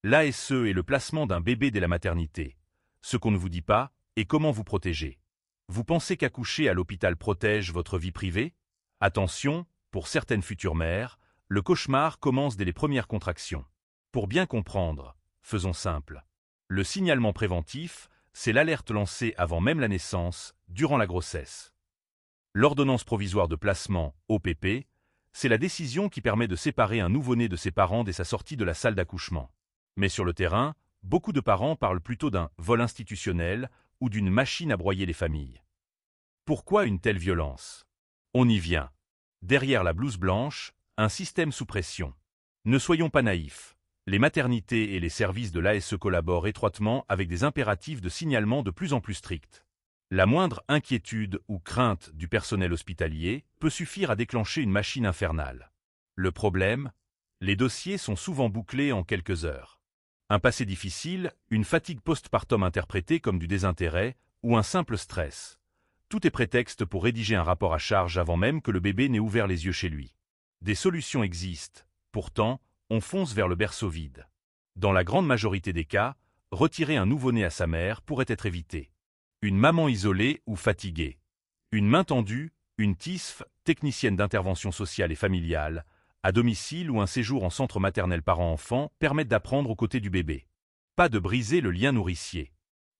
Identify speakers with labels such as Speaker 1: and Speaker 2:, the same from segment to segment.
Speaker 1: L'ASE est le placement d'un bébé dès la maternité. Ce qu'on ne vous dit pas, et comment vous protéger. Vous pensez qu'accoucher à l'hôpital protège votre vie privée? Attention, pour certaines futures mères, le cauchemar commence dès les premières contractions. Pour bien comprendre, faisons simple. Le signalement préventif, c'est l'alerte lancée avant même la naissance, durant la grossesse. L'ordonnance provisoire de placement, OPP, c'est la décision qui permet de séparer un nouveau-né de ses parents dès sa sortie de la salle d'accouchement. Mais sur le terrain, beaucoup de parents parlent plutôt d'un vol institutionnel ou d'une machine à broyer les familles. Pourquoi une telle violence? On y vient. Derrière la blouse blanche, un système sous pression. Ne soyons pas naïfs. Les maternités et les services de l'ASE collaborent étroitement avec des impératifs de signalement de plus en plus stricts. La moindre inquiétude ou crainte du personnel hospitalier peut suffire à déclencher une machine infernale. Le problème? Les dossiers sont souvent bouclés en quelques heures. Un passé difficile, une fatigue postpartum interprétée comme du désintérêt ou un simple stress. Tout est prétexte pour rédiger un rapport à charge avant même que le bébé n'ait ouvert les yeux chez lui. Des solutions existent, pourtant, on fonce vers le berceau vide. Dans la grande majorité des cas, retirer un nouveau-né à sa mère pourrait être évité. Une maman isolée ou fatiguée. Une main tendue, une TISF, technicienne d'intervention sociale et familiale, à domicile ou un séjour en centre maternel parent-enfant permettent d'apprendre aux côtés du bébé. Pas de briser le lien nourricier.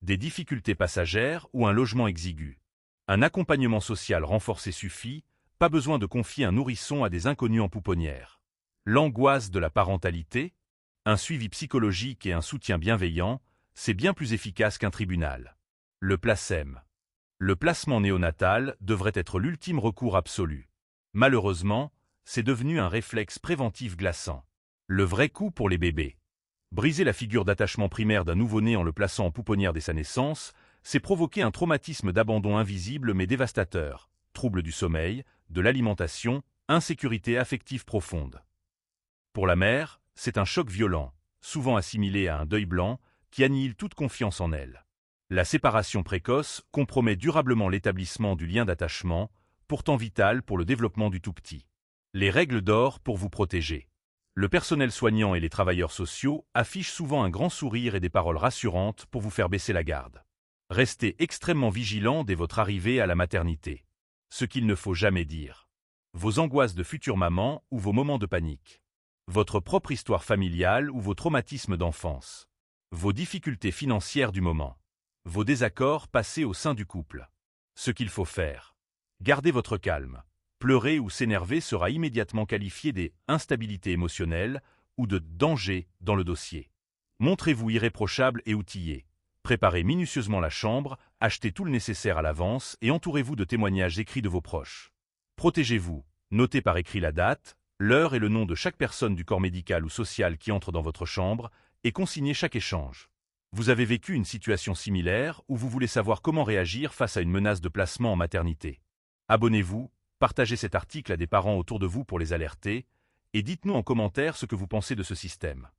Speaker 1: Des difficultés passagères ou un logement exigu. Un accompagnement social renforcé suffit, pas besoin de confier un nourrisson à des inconnus en pouponnière. L'angoisse de la parentalité, un suivi psychologique et un soutien bienveillant, c'est bien plus efficace qu'un tribunal. Le placème. Le placement néonatal devrait être l'ultime recours absolu. Malheureusement, c'est devenu un réflexe préventif glaçant. Le vrai coup pour les bébés. Briser la figure d'attachement primaire d'un nouveau-né en le plaçant en pouponnière dès sa naissance, c'est provoquer un traumatisme d'abandon invisible mais dévastateur, troubles du sommeil, de l'alimentation, insécurité affective profonde. Pour la mère, c'est un choc violent, souvent assimilé à un deuil blanc, qui annihile toute confiance en elle. La séparation précoce compromet durablement l'établissement du lien d'attachement, pourtant vital pour le développement du tout-petit. Les règles d'or pour vous protéger. Le personnel soignant et les travailleurs sociaux affichent souvent un grand sourire et des paroles rassurantes pour vous faire baisser la garde. Restez extrêmement vigilant dès votre arrivée à la maternité. Ce qu'il ne faut jamais dire. Vos angoisses de future maman ou vos moments de panique. Votre propre histoire familiale ou vos traumatismes d'enfance. Vos difficultés financières du moment. Vos désaccords passés au sein du couple. Ce qu'il faut faire. Gardez votre calme. Pleurer ou s'énerver sera immédiatement qualifié des instabilités émotionnelles ou de danger dans le dossier. Montrez-vous irréprochable et outillé. Préparez minutieusement la chambre, achetez tout le nécessaire à l'avance et entourez-vous de témoignages écrits de vos proches. Protégez-vous. Notez par écrit la date, l'heure et le nom de chaque personne du corps médical ou social qui entre dans votre chambre et consignez chaque échange. Vous avez vécu une situation similaire ou vous voulez savoir comment réagir face à une menace de placement en maternité. Abonnez-vous, partagez cet article à des parents autour de vous pour les alerter et dites-nous en commentaire ce que vous pensez de ce système.